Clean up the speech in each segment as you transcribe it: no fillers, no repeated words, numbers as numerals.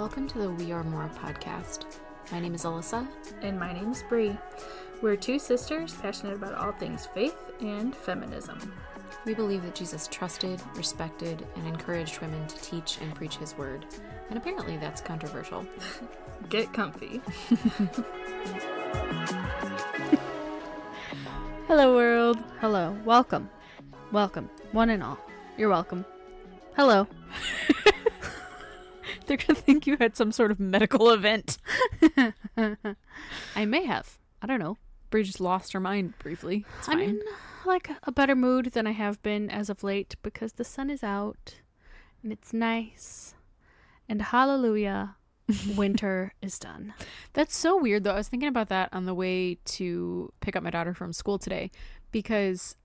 Welcome to the We Are More podcast. My name is Alyssa. And my name is Bree. We're two sisters passionate about all things faith and feminism. We believe that Jesus trusted, respected, and encouraged women to teach and preach his word. And apparently that's controversial. Get comfy. Hello, world. Hello. Welcome. Welcome. One and all. You're welcome. Hello. They're going to think you had some sort of medical event. I may have. I don't know. Bree just lost her mind briefly. It's fine. I'm in like a better mood than I have been as of late because the sun is out and it's nice. And hallelujah, winter is done. That's so weird, though. I was thinking about that on the way to pick up my daughter from school today because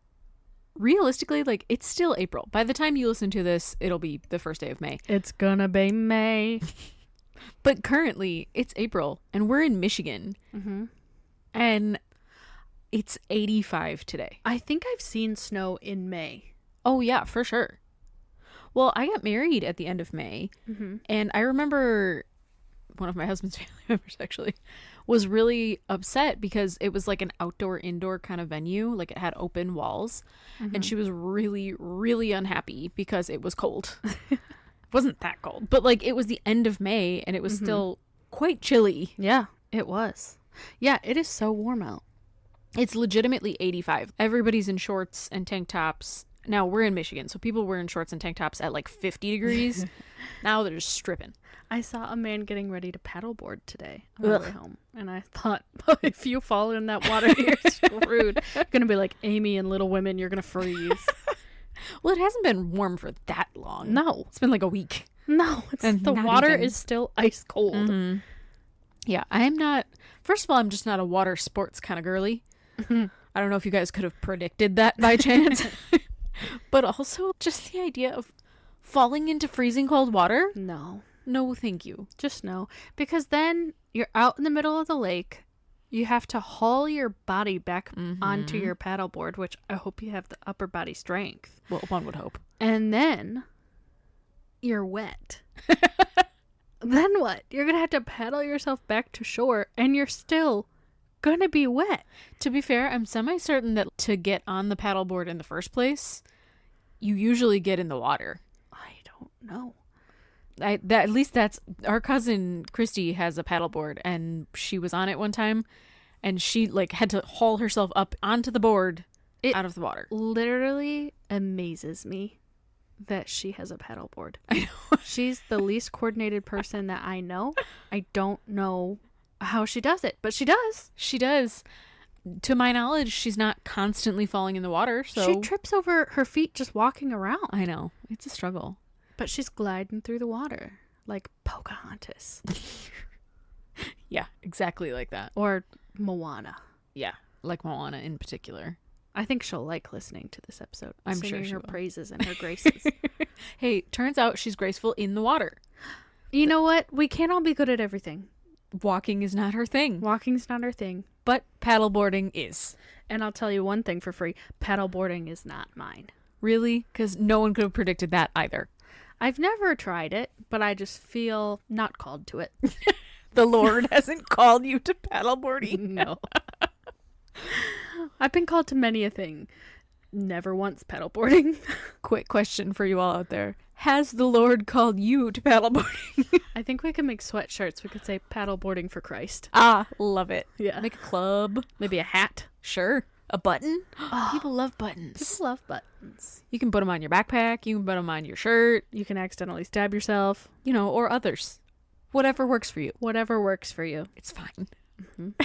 realistically, like, it's still April. By the time you listen to this, it'll be the first day of May. It's gonna be May. But currently, it's April, and we're in Michigan. Mm-hmm. And it's 85 today. I think I've seen snow in May. Oh, yeah, for sure. Well, I got married at the end of May, and I remember one of my husband's family members, actually, was really upset because it was like an outdoor-indoor kind of venue. Like, it had open walls, and she was really, really unhappy because it was cold. It wasn't that cold, but, like, it was the end of May, and it was still quite chilly. Yeah, it was. Yeah, it is so warm out. It's legitimately 85. Everybody's in shorts and tank tops. Now, we're in Michigan, so people were in shorts and tank tops at like 50 degrees. Now they're just stripping. I saw a man getting ready to paddleboard today on the way home, and I thought, if you fall in that water, you're screwed. You're going to be like Amy in Little Women. You're going to freeze. Well, it hasn't been warm for that long. No. It's been like a week. No, the water is still ice cold. Mm-hmm. Yeah, I'm not... First of all, I'm just not a water sports kind of girly. I don't know if you guys could have predicted that by chance. But also, just the idea of falling into freezing cold water? No. No, thank you. Just no. Because then you're out in the middle of the lake. You have to haul your body back onto your paddleboard, which I hope you have the upper body strength. Well, one would hope. And then you're wet. Then what? You're going to have to paddle yourself back to shore, and you're still going to be wet. To be fair, I'm semi-certain that to get on the paddleboard in the first place, you usually get in the water. I don't know. At least that's... Our cousin Christy has a paddleboard, and she was on it one time, and she like had to haul herself up onto the board out of the water. Literally amazes me that she has a paddleboard. I know. She's the least coordinated person that I know. I don't know how she does it, but she does. She does. To my knowledge, she's not constantly falling in the water, so... She trips over her feet just walking around. I know. It's a struggle. But she's gliding through the water like Pocahontas. Yeah, exactly like that. Or Moana. Yeah, like Moana in particular. I think she'll like listening to this episode. I'm sure she her will. Praises and her graces. Hey, turns out she's graceful in the water. You know what? We can't all be good at everything. Walking is not her thing. Walking's not her thing. But paddleboarding is. And I'll tell you one thing for free. Paddleboarding is not mine. Really? Because no one could have predicted that either. I've never tried it, but I just feel not called to it. The Lord hasn't called you to paddleboarding? No. I've been called to many a thing. Never once paddleboarding. Quick question for you all out there. Has the Lord called you to paddleboarding? I think we could make sweatshirts. We could say paddleboarding for Christ. Ah, love it. Yeah. Make a club. Maybe a hat. Sure. A button. Oh, people love buttons. People love buttons. You can put them on your backpack. You can put them on your shirt. You can accidentally stab yourself. You know, or others. Whatever works for you. Whatever works for you. It's fine.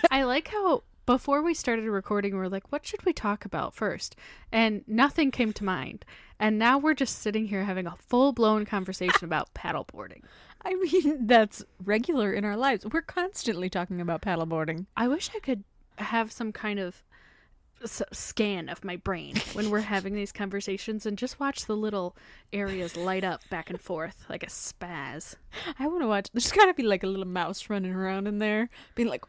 I like how before we started recording, we were like, what should we talk about first? And nothing came to mind. And now we're just sitting here having a full-blown conversation about paddleboarding. I mean, that's regular in our lives. We're constantly talking about paddleboarding. I wish I could have some kind of scan of my brain when we're having these conversations and just watch the little areas light up back and forth like a spaz. I want to watch. There's got to be like a little mouse running around in there being like,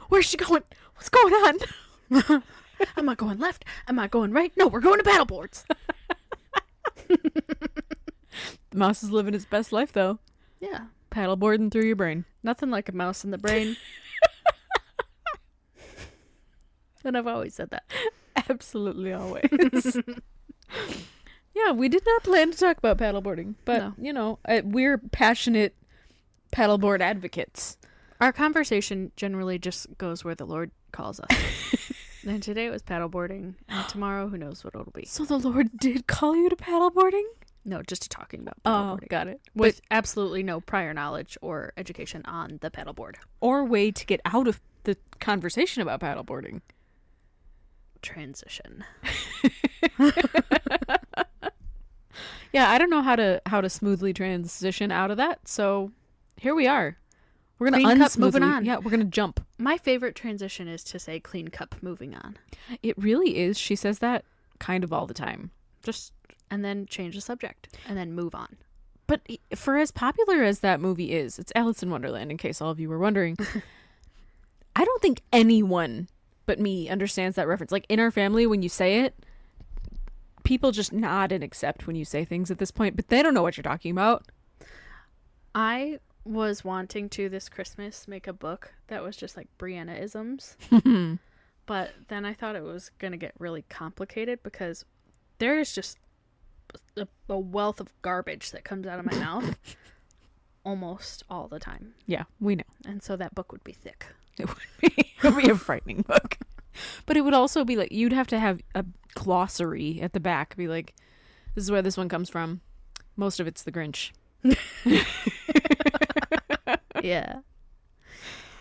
where's she going? What's going on? Am I going left? Am I going right? No, we're going to paddleboards. The mouse is living its best life, though. Yeah. Paddleboarding through your brain. Nothing like a mouse in the brain. And I've always said that. Absolutely always. Yeah, we did not plan to talk about paddleboarding, but, No. We're passionate paddleboard advocates. Our conversation generally just goes where the Lord calls us. And today it was paddleboarding, and tomorrow who knows what it'll be. So the Lord did call you to paddleboarding? No, just to talking about Oh, paddleboarding. got it. With absolutely no prior knowledge or education on the paddleboard. Or way to get out of the conversation about paddleboarding. Transition. Yeah, I don't know how to smoothly transition out of that, so here we are. We're gonna Clean cup, moving on. Yeah, we're gonna jump. My favorite transition is to say clean cup, moving on. It really is. She says that kind of all the time. Just, and then change the subject, and then move on. But for as popular as that movie is, it's Alice in Wonderland, in case all of you were wondering. I don't think anyone but me understands that reference. Like, in our family, when you say it, people just nod and accept when you say things at this point, but they don't know what you're talking about. I was wanting to this Christmas make a book that was just like Brianna-isms. But then I thought it was going to get really complicated because there is just a wealth of garbage that comes out of my mouth almost all the time. Yeah, we know. And so that book would be thick. It would be a frightening book. But it would also be like, you'd have to have a glossary at the back. Be like, this is where this one comes from. Most of it's the Grinch. Yeah.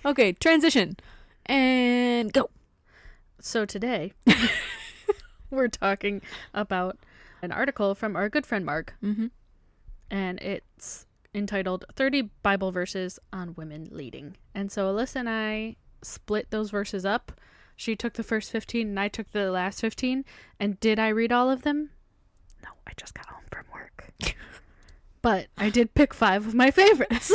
Okay, transition. And go. So today, we're talking about an article from our good friend Mark. Mm-hmm. And it's entitled 30 Bible Verses on Women Leading. And so Alyssa and I split those verses up. She took the first 15 and I took the last 15. And did I read all of them? No, I just got home from work. But I did pick 5 of my favorites.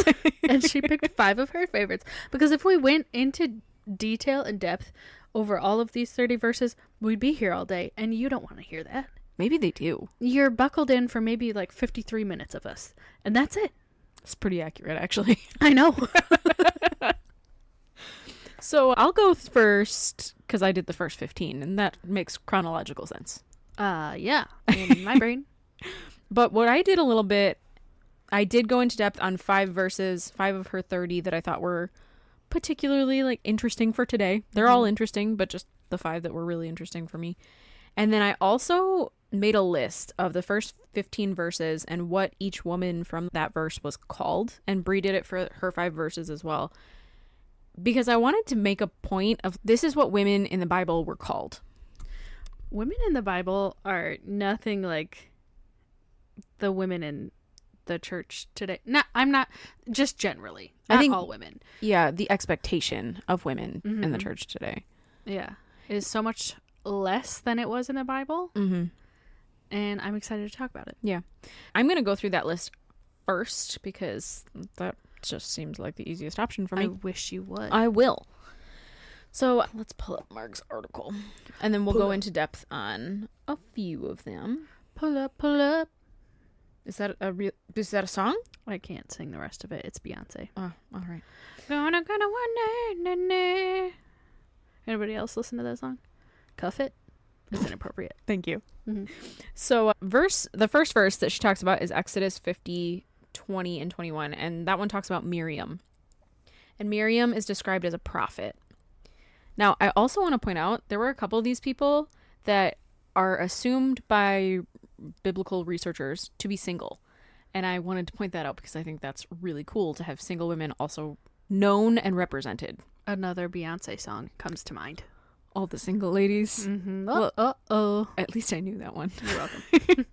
And she picked 5 of her favorites. Because if we went into detail and depth over all of these 30 verses, we'd be here all day. And you don't want to hear that. Maybe they do. You're buckled in for maybe like 53 minutes of us. And that's it. It's pretty accurate, actually. I know. So I'll go first because I did the first 15, and that makes chronological sense. Yeah, in my brain. But what I did a little bit, I did go into depth on 5 verses, 5 of her 30 that I thought were particularly like interesting for today. They're all interesting, but just the 5 that were really interesting for me. And then I also made a list of the first 15 verses and what each woman from that verse was called. And Brie did it for her 5 verses as well. Because I wanted to make a point of this is what women in the Bible were called. Women in the Bible are nothing like the women in the church today. I'm not, just generally. Not I think all women. Yeah, the expectation of women in the church today. Yeah. Is so much less than it was in the Bible. Mm-hmm. And I'm excited to talk about it. Yeah. I'm going to go through that list first because that just seems like the easiest option for me. I wish you would. I will. So let's pull up Mark's article and then we'll go into depth on a few of them. Pull up, pull up. Is that a song? I can't sing the rest of it. It's Beyonce. Oh, all right. Gonna one day. Anybody else listen to that song? Cuff it. It's inappropriate. Thank you. Mm-hmm. So the first verse that she talks about is Exodus 50, 20 and 21. And that one talks about Miriam. And Miriam is described as a prophet. Now, I also want to point out there were a couple of these people that are assumed by biblical researchers to be single. And I wanted to point that out because I think that's really cool to have single women also known and represented. Another Beyonce song comes to mind. All the single ladies. Mm-hmm. Well, at least I knew that one. You're welcome.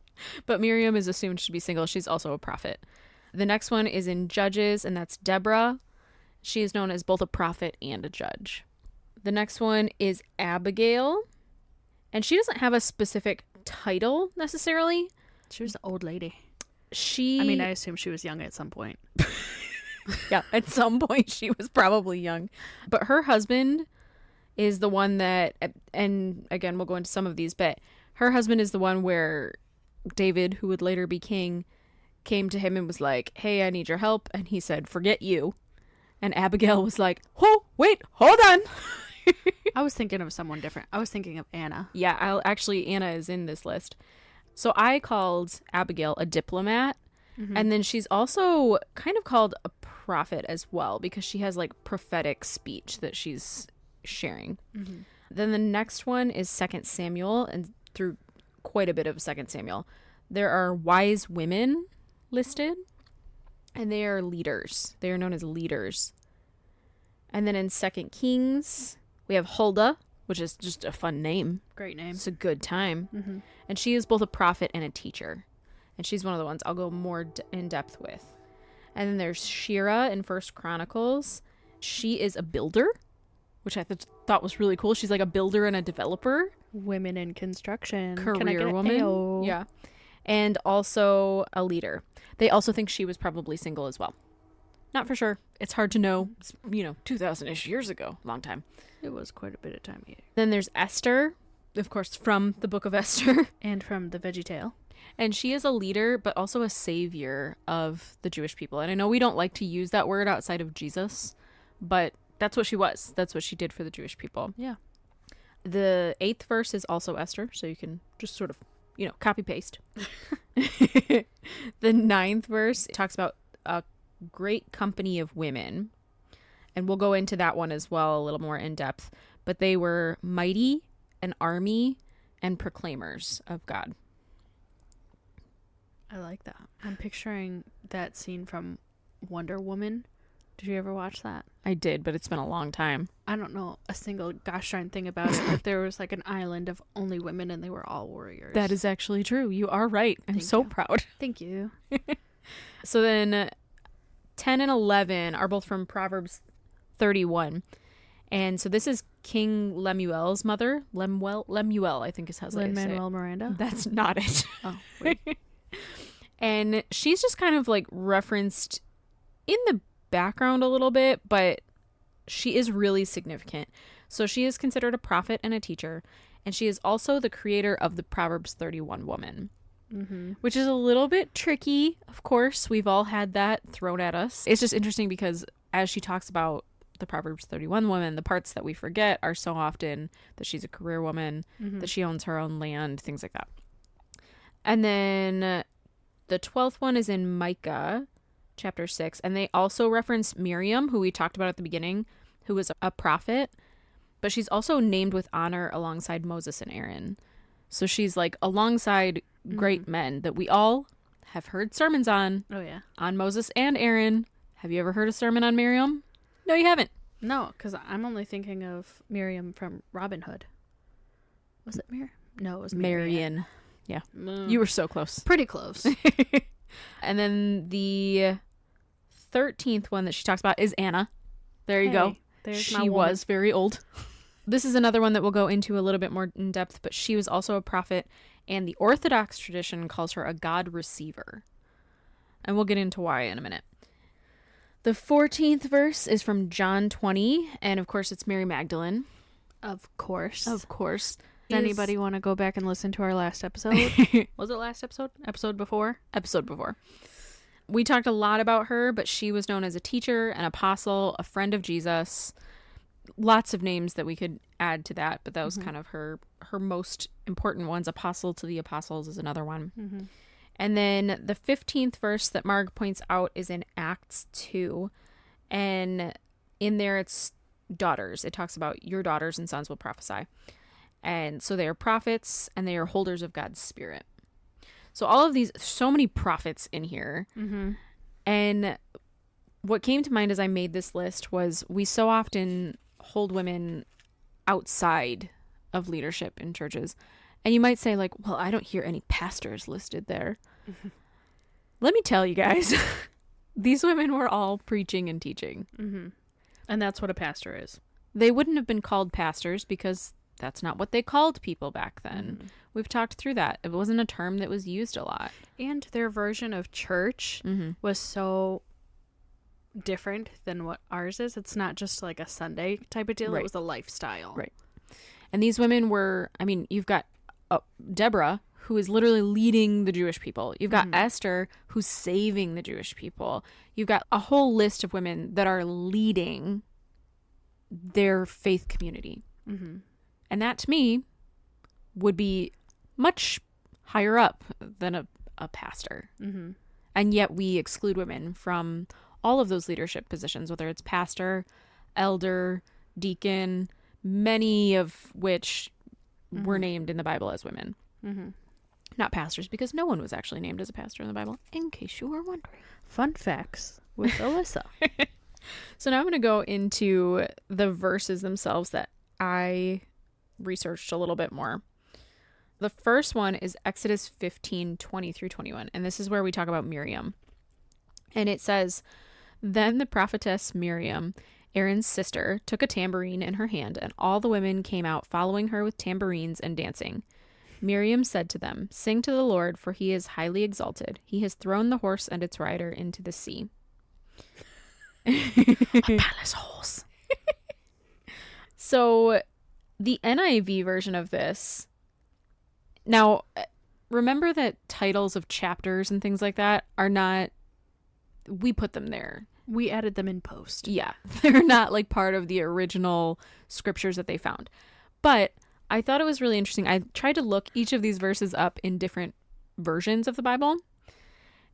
But Miriam is assumed to be single. She's also a prophet. The next one is in Judges, and that's Deborah. She is known as both a prophet and a judge. The next one is Abigail, and she doesn't have a specific title necessarily. She was an old lady. I I assume she was young at some point. Yeah, at some point she was probably young. But her husband is the one that, and again, we'll go into some of these, but her husband is the one where David, who would later be king, came to him and was like, hey, I need your help. And he said, forget you. And Abigail was like, oh, wait, hold on. I was thinking of someone different. I was thinking of Anna. Yeah, Anna is in this list. So I called Abigail a diplomat. And then she's also kind of called a prophet as well, because she has like prophetic speech that she's sharing. Then the next one is 2 Samuel, and through quite a bit of 2 Samuel, there are wise women listed, and they are leaders. They are known as leaders. And then in 2 Kings, we have Huldah, which is just a fun name. Great name. It's a good time. And she is both a prophet and a teacher. And she's one of the ones I'll go more in depth with. And then there's Shira in 1 Chronicles. She is a builder, which I thought was really cool. She's like a builder and a developer. Women in construction. Career woman. Ayo? Yeah. And also a leader. They also think she was probably single as well. Not for sure. It's hard to know. It's, 2,000-ish years ago. Long time. It was quite a bit of time. Yeah. Then there's Esther, of course, from the book of Esther. And from the VeggieTale. And she is a leader, but also a savior of the Jewish people. And I know we don't like to use that word outside of Jesus, but that's what she was. That's what she did for the Jewish people. Yeah. The 8th verse is also Esther, so you can just sort of, copy paste. The 9th verse talks about a great company of women. And we'll go into that one as well a little more in depth. But they were mighty, an army, and proclaimers of God. I like that. I'm picturing that scene from Wonder Woman. Did you ever watch that? I did, but it's been a long time. I don't know a single gosh darn thing about it, but there was like an island of only women and they were all warriors. That is actually true. You are right. I'm so proud. Thank you. So then 10 and 11 are both from Proverbs 31. And so this is King Lemuel's mother. Lemuel, I think is how they say it. Lin-Manuel Miranda? That's not it. Oh, wait. And she's just kind of like referenced in the background a little bit, but she is really significant. So she is considered a prophet and a teacher, and she is also the creator of the Proverbs 31 woman, which is a little bit tricky. Of course, we've all had that thrown at us. It's just interesting because as she talks about the Proverbs 31 woman, the parts that we forget are so often that she's a career woman, that she owns her own land, things like that. And then the 12th one is in Micah chapter 6, and they also reference Miriam, who we talked about at the beginning, who was a prophet, but she's also named with honor alongside Moses and Aaron. So she's like alongside great men that we all have heard sermons on. Oh, yeah. On Moses and Aaron. Have you ever heard a sermon on Miriam? No, you haven't. No, because I'm only thinking of Miriam from Robin Hood. Was it Miriam? No, it was Marion. Yeah. You were so close. Pretty close. And then the 13th one that she talks about is Anna. There you go. She was very old. This is another one that we'll go into a little bit more in depth, but she was also a prophet, and the Orthodox tradition calls her a God receiver. And we'll get into why in a minute. The 14th verse is from John 20, and of course it's Mary Magdalene. Of course. Of course. Does anybody want to go back and listen to our last episode? Was it last episode? Episode before? Episode before. We talked a lot about her, but she was known as a teacher, an apostle, a friend of Jesus. Lots of names that we could add to that, but that was kind of her most important ones. Apostle to the apostles is another one. And then the 15th verse that Marg points out is in Acts 2. And in there it's daughters. It talks about your daughters and sons will prophesy. And so they are prophets and they are holders of God's spirit. So all of these, so many prophets in here. And what came to mind as I made this list was we so often hold women outside of leadership in churches. And you might say like, well, I don't hear any pastors listed there. Let me tell you guys, these women were all preaching and teaching. And that's what a pastor is. They wouldn't have been called pastors because that's not what they called people back then. We've talked through that. It wasn't a term that was used a lot. And their version of church was so different than what ours is. It's not just like a Sunday type of deal. It was a lifestyle. Right. And these women were, I mean, you've got Deborah, who is literally leading the Jewish people. You've got Esther, who's saving the Jewish people. You've got a whole list of women that are leading their faith community. Mm-hmm. And that, to me, would be much higher up than a pastor. Mm-hmm. And yet we exclude women from all of those leadership positions, whether it's pastor, elder, deacon, many of which were named in the Bible as women. Mm-hmm. Not pastors, because no one was actually named as a pastor in the Bible, in case you were wondering. Fun facts with Alyssa. So now I'm going to go into the verses themselves that I researched a little bit more. The first one is Exodus 15:20 through 21, and this is where we talk about Miriam. And it says, "Then the prophetess Miriam, Aaron's sister, took a tambourine in her hand, and all the women came out following her with tambourines and dancing. Miriam said to them, 'Sing to the Lord, for he is highly exalted. He has thrown the horse and its rider into the sea.'" A palace horse. So the NIV version of this, now remember that titles of chapters and things like that are not, we put them there. We added them in post. Yeah, they're not like part of the original scriptures that they found. But I thought it was really interesting. I tried to look each of these verses up in different versions of the Bible.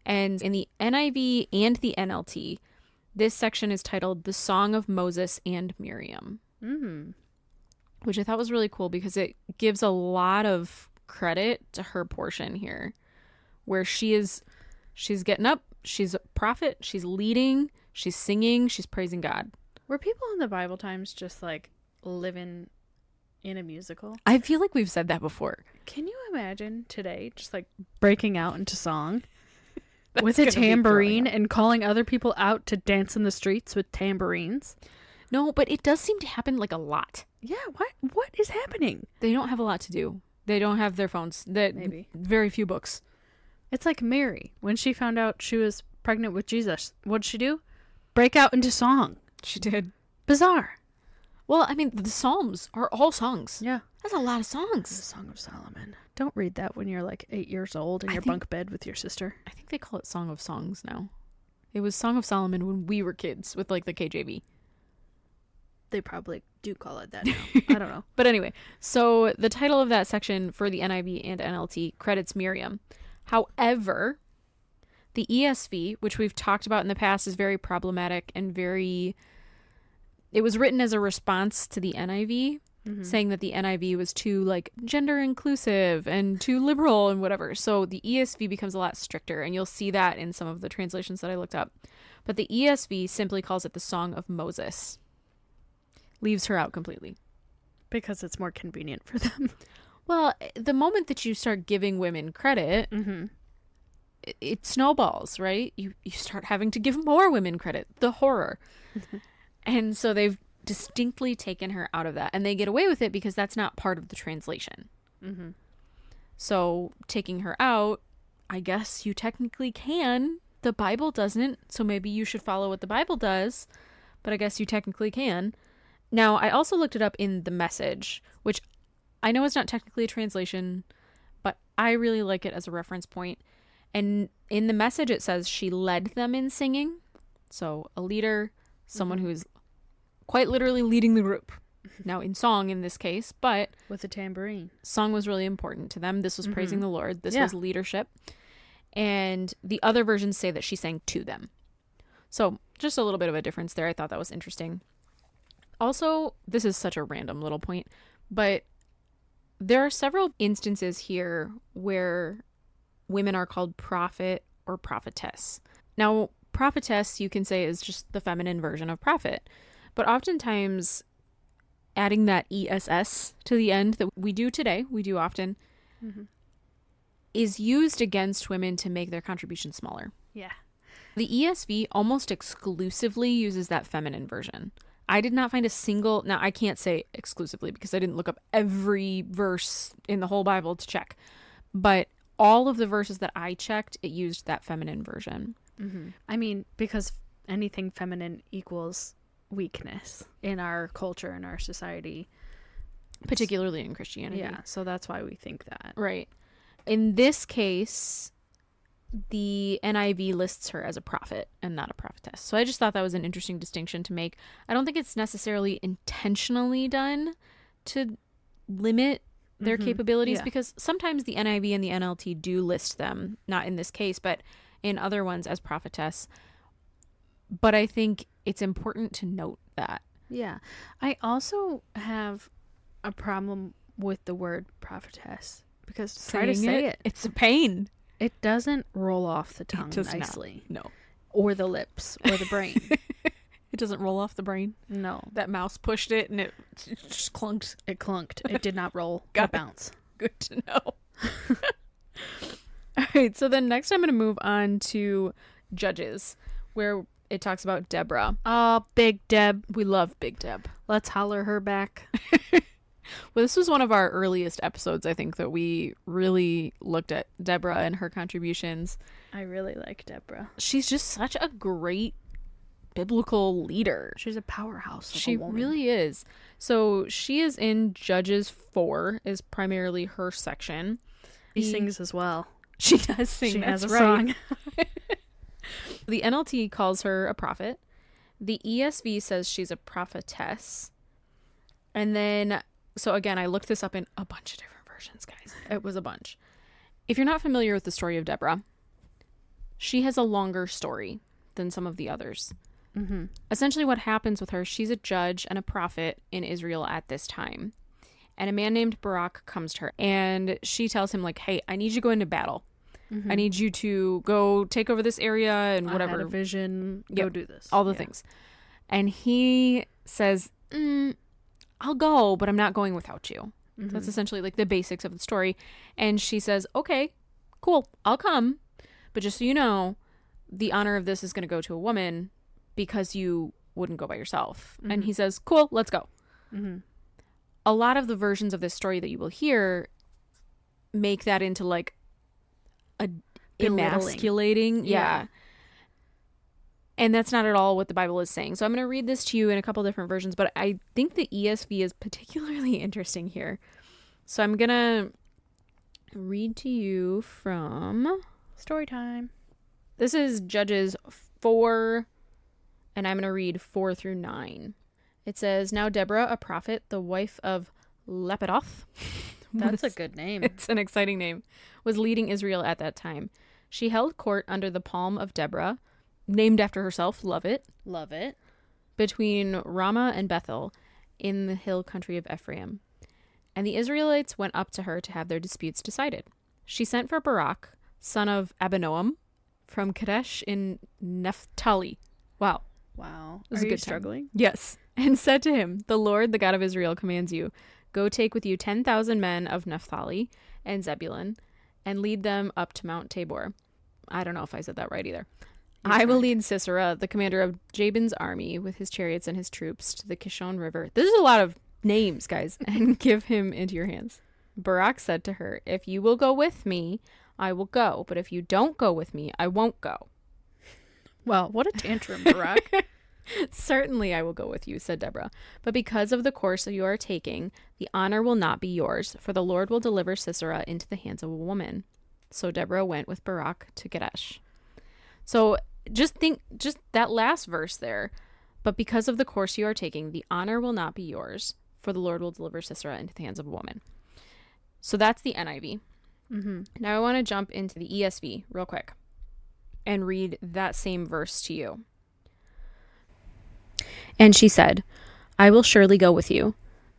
And in the NIV and the NLT, this section is titled "The Song of Moses and Miriam," which I thought was really cool because it gives a lot of credit to her portion here, where she's getting up, she's a prophet, she's leading, she's singing, she's praising God. Were people in the Bible times just like living in a musical? I feel like we've said that before. Can you imagine today just like breaking out into song That's with a tambourine and calling other people out to dance in the streets with tambourines? No, but it does seem to happen like a lot. Yeah, what is happening? They don't have a lot to do. They don't have their phones. Maybe. Very few books. It's like Mary. When she found out she was pregnant with Jesus, what'd she do? Break out into song. She did. Bizarre. Well, I mean, the Psalms are all songs. Yeah. That's a lot of songs. The Song of Solomon. Don't read that when you're like 8 years old in your bunk bed with your sister. I think they call it Song of Songs now. It was Song of Solomon when we were kids with like the KJV. They probably do call it that now. I don't know. But anyway, so the title of that section for the NIV and NLT credits Miriam. However, the ESV, which we've talked about in the past, is very problematic and it was written as a response to the NIV, saying that the NIV was too like gender inclusive and too liberal and whatever. So the ESV becomes a lot stricter, and you'll see that in some of the translations that I looked up. But the ESV simply calls it the Song of Moses. Leaves her out completely. Because it's more convenient for them. Well, the moment that you start giving women credit, it snowballs, right? You start having to give more women credit. The horror. And so they've distinctly taken her out of that. And they get away with it because that's not part of the translation. So taking her out, I guess you technically can. The Bible doesn't. So maybe you should follow what the Bible does. But I guess you technically can. Now, I also looked it up in the Message, which I know is not technically a translation, but I really like it as a reference point. And in the Message, it says she led them in singing. So a leader, someone who is quite literally leading the group. Now, in song in this case, but with a tambourine. Song was really important to them. This was praising the Lord. This was leadership. And the other versions say that she sang to them. So just a little bit of a difference there. I thought that was interesting. Also, this is such a random little point, but there are several instances here where women are called prophet or prophetess. Now, prophetess, you can say, is just the feminine version of prophet, but oftentimes adding that ESS to the end that we do today, we do often, is used against women to make their contribution smaller. Yeah. The ESV almost exclusively uses that feminine version. I did not find a single, now I can't say exclusively because I didn't look up every verse in the whole Bible to check, but all of the verses that I checked, it used that feminine version. I mean, because anything feminine equals weakness in our culture, in our society. Particularly in Christianity. Yeah, so that's why we think that. Right. In this case, the NIV lists her as a prophet and not a prophetess. So I just thought that was an interesting distinction to make. I don't think it's necessarily intentionally done to limit their capabilities, because sometimes the NIV and the NLT do list them, not in this case, but in other ones as prophetess. But I think it's important to note that. Yeah. I also have a problem with the word prophetess, because try to say it. It's a pain. It doesn't roll off the tongue nicely. No. Or the lips or the brain. It doesn't roll off the brain. No. That mouse pushed it and it just clunked. It clunked. It did not roll or bounce. Good to know. All right. So then next I'm going to move on to Judges, where it talks about Deborah. Oh, Big Deb. We love Big Deb. Let's holler her back. Well, this was one of our earliest episodes, I think, that we really looked at Deborah and her contributions. I really like Deborah. She's just such a great biblical leader. She's a powerhouse. She really is. So she is in Judges 4, is primarily her section. She sings as well. She does sing. She has a song. The NLT calls her a prophet. The ESV says she's a prophetess. And then, so again, I looked this up in a bunch of different versions, guys. It was a bunch. If you're not familiar with the story of Deborah, she has a longer story than some of the others. Mm-hmm. Essentially what happens with her, she's a judge and a prophet in Israel at this time. And a man named Barak comes to her and she tells him, like, hey, I need you to go into battle. I need you to go take over this area and whatever. I had a vision. Go do this. All the things. And he says, I'll go, but I'm not going without you. So that's essentially like the basics of the story. And she says, okay, cool, I'll come. But just so you know, the honor of this is going to go to a woman because you wouldn't go by yourself. And he says, cool, let's go. A lot of the versions of this story that you will hear make that into like a emasculating. Yeah. And that's not at all what the Bible is saying. So I'm going to read this to you in a couple different versions, but I think the ESV is particularly interesting here. So I'm going to read to you from Story time. This is Judges 4, and I'm going to read 4 through 9. It says, now Deborah, a prophet, the wife of Lepidoth. That's a good name. It's an exciting name. Was leading Israel at that time. She held court under the palm of Deborah, named after herself, love it, between Ramah and Bethel in the hill country of Ephraim. And the Israelites went up to her to have their disputes decided. She sent for Barak, son of Abinoam, from Kadesh in Naphtali. Wow. Are you struggling? Yes. And said to him, the Lord, the God of Israel, commands you, go take with you 10,000 men of Naphtali and Zebulun and lead them up to Mount Tabor. I don't know if I said that right either. I will lead Sisera, the commander of Jabin's army, with his chariots and his troops to the Kishon River. This is a lot of names, guys, and give him into your hands. Barak said to her, if you will go with me, I will go. But if you don't go with me, I won't go. Well, what a tantrum, Barak. Certainly I will go with you, said Deborah. But because of the course you are taking, the honor will not be yours, for the Lord will deliver Sisera into the hands of a woman. So Deborah went with Barak to Kadesh. So just that last verse there. But because of the course you are taking, the honor will not be yours, for the Lord will deliver Sisera into the hands of a woman. So that's the NIV. Now I want to jump into the ESV real quick and read that same verse to you. And she said, I will surely go with you.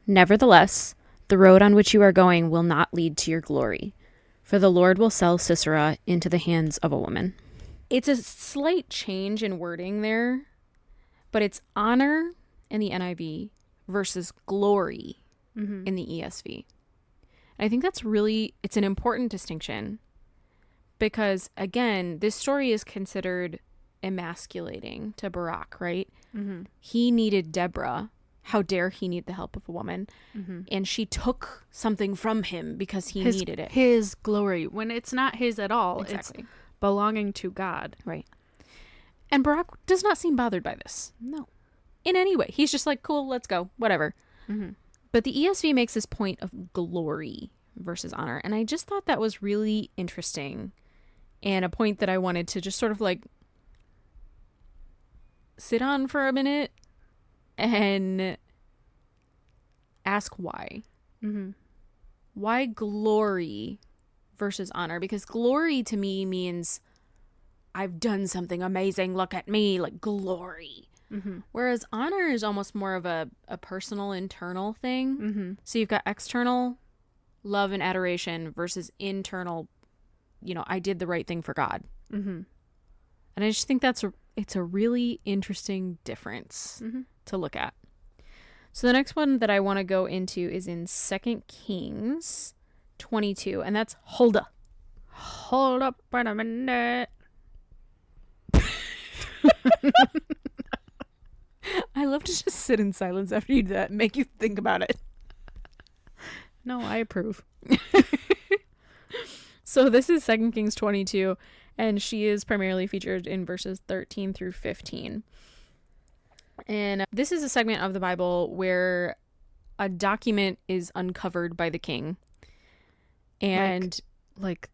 Nevertheless, the road on which you are going will not lead to your glory, for the Lord will sell Sisera into the hands of a woman. It's a slight change in wording there, but it's honor in the NIV versus glory in the ESV. And I think that's it's an important distinction because, again, this story is considered emasculating to Barak, right? He needed Deborah. How dare he need the help of a woman? And she took something from him because he needed it. His glory, when it's not his at all. Exactly. It's belonging to God. Right. And Barak does not seem bothered by this. No. In any way. He's just like, cool, let's go. Whatever. But the ESV makes this point of glory versus honor. And I just thought that was really interesting and a point that I wanted to just sort of like sit on for a minute and ask why. Mm-hmm. Why glory versus honor? Because glory to me means I've done something amazing, look at me, like glory. Mm-hmm. Whereas honor is almost more of a personal, internal thing. Mm-hmm. So you've got external love and adoration versus internal, I did the right thing for God. Mm-hmm. And I just think it's a really interesting difference to look at. So the next one that I want to go into is in 2 Kings 22, and that's Huldah. Hold up for a minute. I love to just sit in silence after you do that and make you think about it. No, I approve. So this is 2 Kings 22, and she is primarily featured in verses 13 through 15. And this is a segment of the Bible where a document is uncovered by the king. And like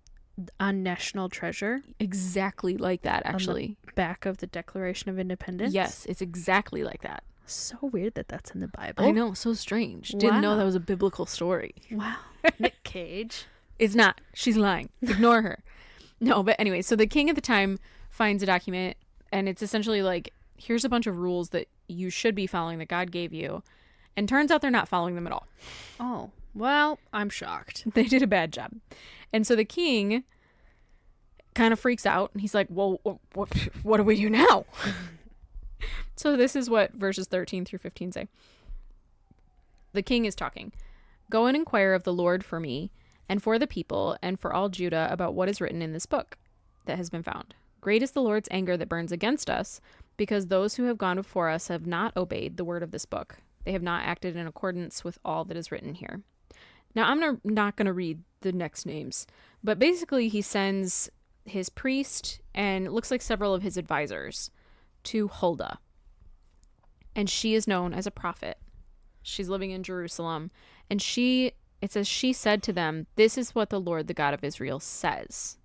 on National Treasure? Exactly like that, actually. On the back of the Declaration of Independence? Yes, it's exactly like that. So weird that that's in the Bible. I know, so strange. Didn't know that was a biblical story. Wow. Nick Cage. It's not. She's lying. Ignore her. No, but anyway, so the king at the time finds a document, and it's essentially like, here's a bunch of rules that you should be following that God gave you. And turns out they're not following them at all. Oh, well, I'm shocked. They did a bad job. And so the king kind of freaks out, and he's like, well, what do we do now? So this is what verses 13 through 15 say. The king is talking. Go and inquire of the Lord for me, and for the people, and for all Judah about what is written in this book that has been found. Great is the Lord's anger that burns against us, because those who have gone before us have not obeyed the word of this book. They have not acted in accordance with all that is written here. Now, I'm not going to read the next names, but basically he sends his priest and it looks like several of his advisors to Huldah. And she is known as a prophet. She's living in Jerusalem. And it says, she said to them, this is what the Lord, the God of Israel, says.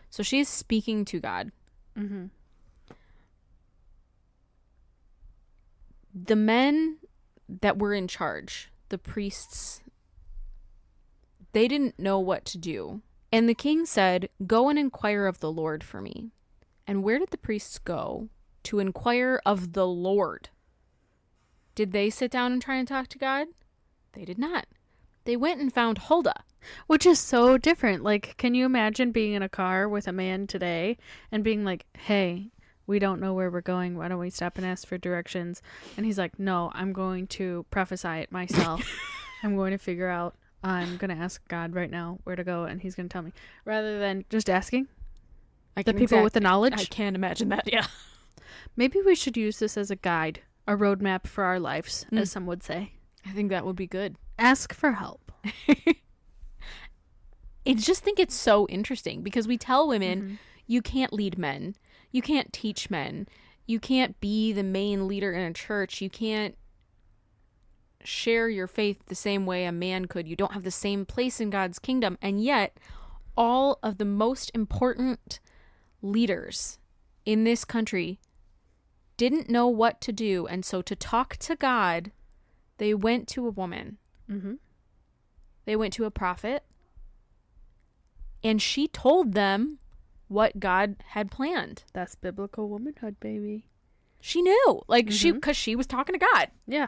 So she is speaking to God. Mm-hmm. The men that were in charge, the priests, they didn't know what to do. And the king said, go and inquire of the Lord for me. And where did the priests go to inquire of the Lord? Did they sit down and try and talk to God? They did not. They went and found Huldah. Which is so different. Like, can you imagine being in a car with a man today and being like, hey, we don't know where we're going. Why don't we stop and ask for directions? And he's like, no, I'm going to prophesy it myself. I'm going to figure out, I'm going to ask God right now where to go, and he's going to tell me. Rather than just asking the people with the knowledge. I can't imagine that, yeah. Maybe we should use this as a guide, a roadmap for our lives, as some would say. I think that would be good. Ask for help. I just think it's so interesting because we tell women, you can't lead men. You can't teach men. You can't be the main leader in a church. You can't share your faith the same way a man could. You don't have the same place in God's kingdom. And yet, all of the most important leaders in this country didn't know what to do. And so to talk to God, they went to a woman. Mm-hmm. They went to a prophet. And she told them what God had planned. That's biblical womanhood, baby. She knew. Like, because she was talking to God. Yeah.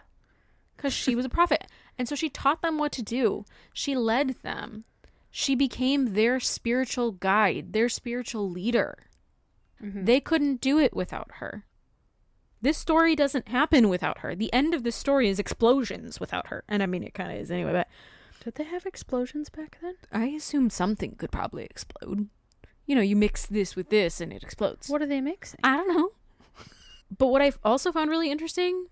Because she was a prophet. And so she taught them what to do. She led them. She became their spiritual guide, their spiritual leader. Mm-hmm. They couldn't do it without her. This story doesn't happen without her. The end of the story is explosions without her. And I mean, it kind of is anyway, but... Did they have explosions back then? I assume something could probably explode. You know, you mix this with this and it explodes. What are they mixing? I don't know. But what I've also found really interesting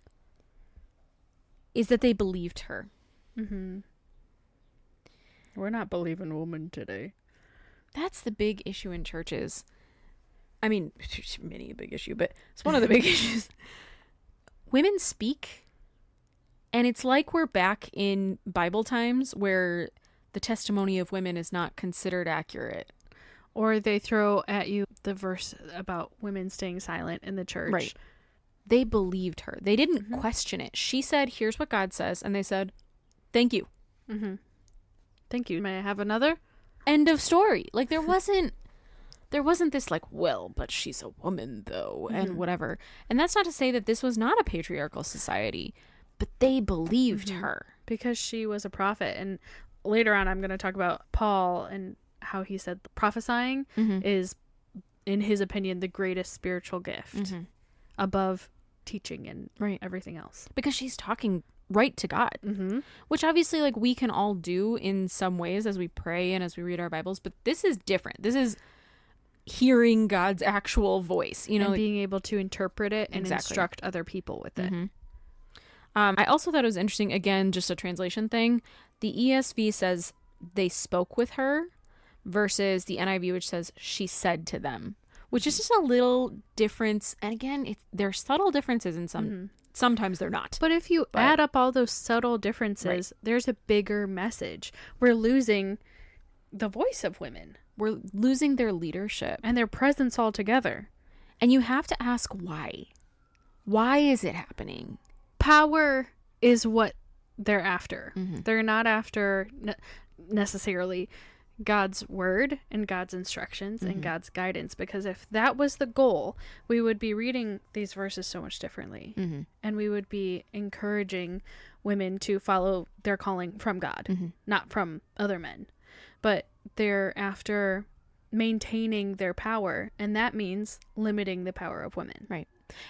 is that they believed her. Mm-hmm. We're not believing women today. That's the big issue in churches. I mean, many a big issue, but it's one of the big issues. Women speak, and it's like we're back in Bible times where the testimony of women is not considered accurate. Or they throw at you the verse about women staying silent in the church. Right. They believed her. They didn't question it. She said, here's what God says. And they said, thank you. Thank you. May I have another? End of story. Like there wasn't this like, well, but she's a woman though, and whatever. And that's not to say that this was not a patriarchal society, but they believed her. Because she was a prophet. And later on, I'm going to talk about Paul and how he said prophesying is, in his opinion, the greatest spiritual gift above teaching and everything else. Because she's talking right to God, which obviously like we can all do in some ways as we pray and as we read our Bibles, but this is different. This is hearing God's actual voice, you know, and like, being able to interpret it and instruct other people with it. I also thought it was interesting, again, just a translation thing. The ESV says they spoke with her versus the NIV, which says she said to them, which is just a little difference. And again, there are subtle differences in some. Sometimes they're not. But if you add up all those subtle differences, there's a bigger message. We're losing the voice of women. We're losing their leadership. And their presence altogether. And you have to ask why. Why is it happening? Power is what they're after. They're not after necessarily God's word and God's instructions and God's guidance, because if that was the goal, we would be reading these verses so much differently, and we would be encouraging women to follow their calling from God, not from other men. But they're after maintaining their power, and that means limiting the power of women. Right.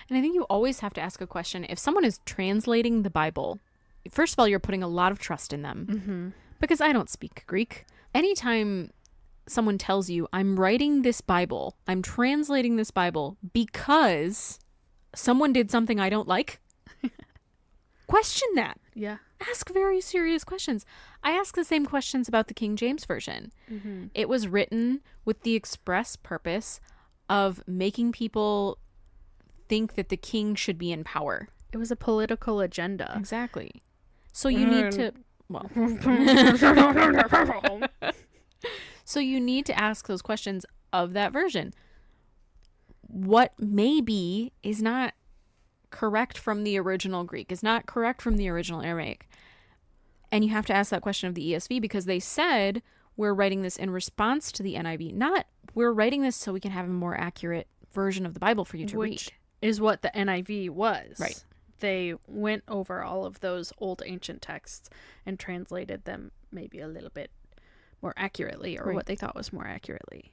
And I think you always have to ask a question. If someone is translating the Bible, first of all, you're putting a lot of trust in them, because I don't speak Greek. Anytime someone tells you, I'm writing this Bible, I'm translating this Bible because someone did something I don't like, question that. Yeah. Ask very serious questions. I ask the same questions about the King James Version. It was written with the express purpose of making people think that the king should be in power. It was a political agenda. Exactly. So you need to... Well, so you need to ask those questions of that version. What maybe is not correct from the original Greek, is not correct from the original Aramaic. And you have to ask that question of the ESV, because they said, we're writing this in response to the NIV, not we're writing this so we can have a more accurate version of the Bible for you to read. Which is what the NIV was. Right. They went over all of those old ancient texts and translated them maybe a little bit more accurately, or what they thought was more accurately.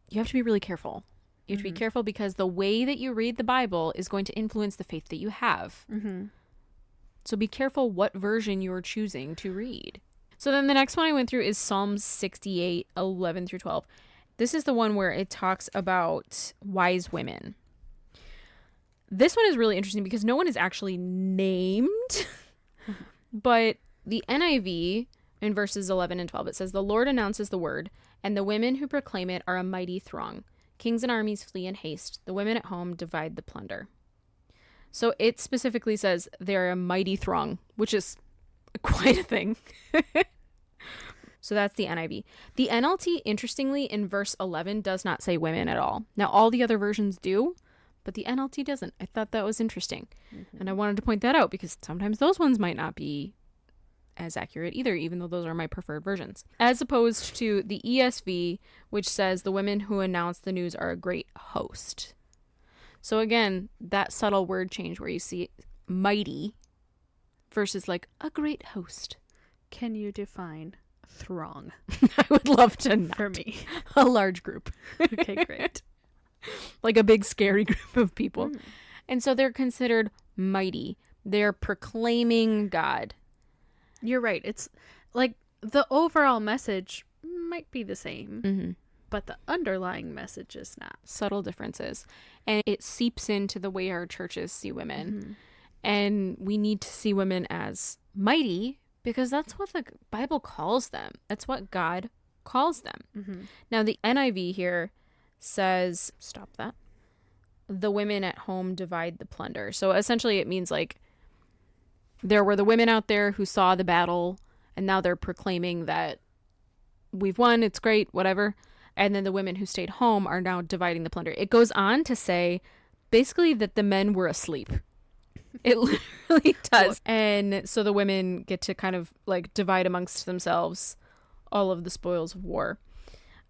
You have to be really careful. You have to be careful, because the way that you read the Bible is going to influence the faith that you have. So be careful what version you're choosing to read. So then the next one I went through is Psalm 68, 11 through 12. This is the one where it talks about wise women. This one is really interesting because no one is actually named, but the NIV in verses 11 and 12, it says, the Lord announces the word, and the women who proclaim it are a mighty throng. Kings and armies flee in haste. The women at home divide the plunder. So it specifically says they're a mighty throng, which is quite a thing. So that's the NIV. The NLT, interestingly, in verse 11 does not say women at all. Now, all the other versions do, but the NLT doesn't. I thought that was interesting. And I wanted to point that out because sometimes those ones might not be as accurate either, even though those are my preferred versions. As opposed to the ESV, which says the women who announce the news are a great host. So again, that subtle word change where you see mighty versus like a great host. Can you define throng? I would love to not. For me. A large group. Okay, great. Like a big scary group of people. And so they're considered mighty. They're proclaiming God. You're right. It's like the overall message might be the same, but the underlying message is not. Subtle differences. And it seeps into the way our churches see women. And we need to see women as mighty because that's what the Bible calls them. That's what God calls them. Now, the NIV here says, stop that, the women at home divide the plunder. So essentially it means like there were the women out there who saw the battle And now they're proclaiming that we've won, it's great, whatever. And then the women who stayed home are now dividing the plunder. It goes on to say basically that the men were asleep. It literally does. And so the women get to kind of like divide amongst themselves all of the spoils of war.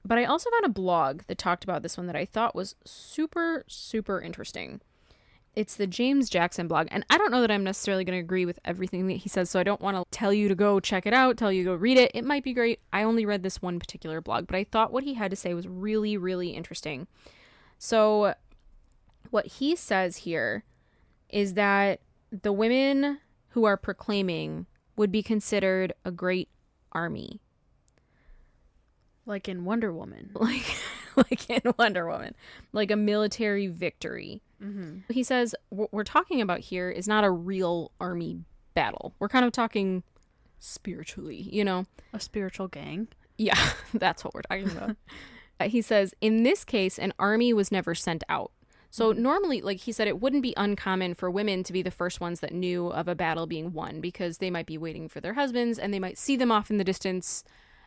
But I also found a blog that talked about this one that I thought was super, super interesting. It's the James Jackson blog. And I don't know that I'm necessarily going to agree with everything that he says, so I don't want to tell you to go check it out, tell you to go read it. It might be great. I only read this one particular blog, but I thought what he had to say was really, really interesting. So what he says here is that the women who are proclaiming would be considered a great army. Like in Wonder Woman. Like in Wonder Woman. Like a military victory. Mm-hmm. He says what we're talking about here is not a real army battle. We're kind of talking spiritually, you know? A spiritual gang. Yeah, that's what we're talking about. He says, in this case, an army was never sent out. So normally, like he said, it wouldn't be uncommon for women to be the first ones that knew of a battle being won because they might be waiting for their husbands and they might see them off in the distance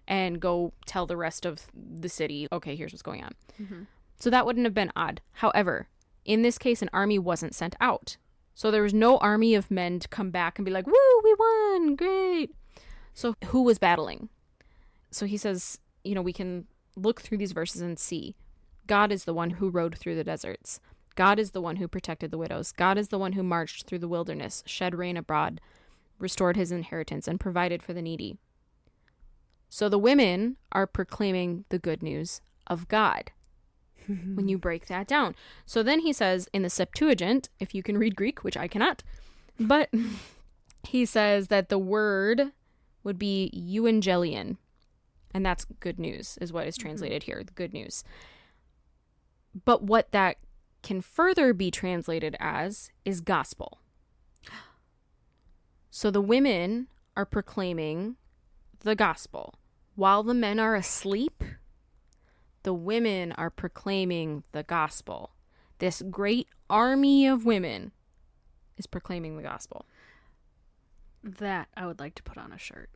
and go tell the rest of the city, okay, here's what's going on. Mm-hmm. So that wouldn't have been odd. However, in this case, an army wasn't sent out. So there was no army of men to come back and be like, woo, we won, great. So who was battling? So he says, you know, we can look through these verses and see. God is the one who rode through the deserts. God is the one who protected the widows. God is the one who marched through the wilderness, shed rain abroad, restored his inheritance, and provided for the needy. So the women are proclaiming the good news of God when you break that down. So then he says in the Septuagint, if you can read Greek, which I cannot, but he says that the word would be euangelion. And that's good news is what is translated here, the good news. But what that can further be translated as is gospel. So the women are proclaiming the gospel. While the men are asleep, the women are proclaiming the gospel. This great army of women is proclaiming the gospel. That I would like to put on a shirt.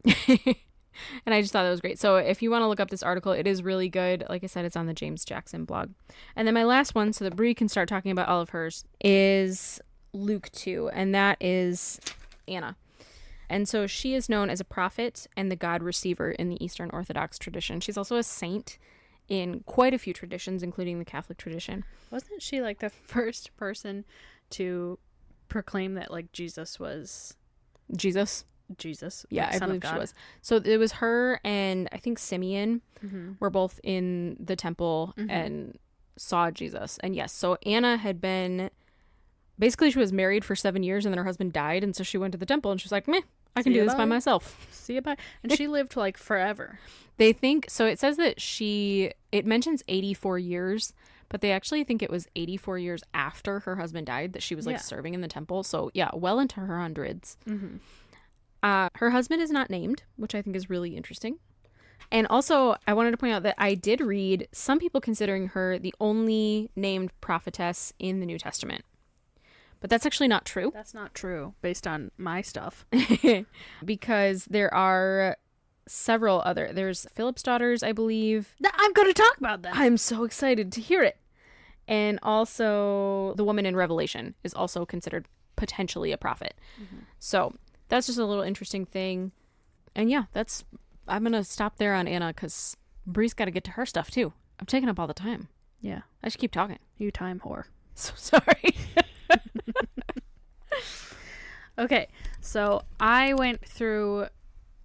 And I just thought that was great. So if you want to look up this article, it is really good. Like I said, it's on the James Jackson blog. And then my last one, so that Brie can start talking about all of hers, is Luke 2. And that is Anna. And so she is known as a prophet and the God receiver in the Eastern Orthodox tradition. She's also a saint in quite a few traditions, including the Catholic tradition. Wasn't she like the first person to proclaim that like Jesus was... Jesus? Yeah, like, I Son believe of she God. was. So it was her and I think Simeon were both in the temple and saw Jesus. And yes, so Anna had been, basically she was married for 7 years and then her husband died. And so she went to the temple and she was like, meh, I can do this by myself. See you bye. And she lived like forever. They think, so it says that it mentions 84 years, but they actually think it was 84 years after her husband died that she was like serving in the temple. So yeah, well into her hundreds. Mm-hmm. Her husband is not named, which I think is really interesting. And also, I wanted to point out that I did read some people considering her the only named prophetess in the New Testament. But that's actually not true. That's not true, based on my stuff. Because there are several other. There's Philip's daughters, I believe. I'm going to talk about that. I'm so excited to hear it. And also, the woman in Revelation is also considered potentially a prophet. Mm-hmm. So... that's just a little interesting thing. And yeah, I'm going to stop there on Anna because Bree's got to get to her stuff too. I'm taking up all the time. Yeah. I should keep talking. You time whore. So sorry. Okay, so I went through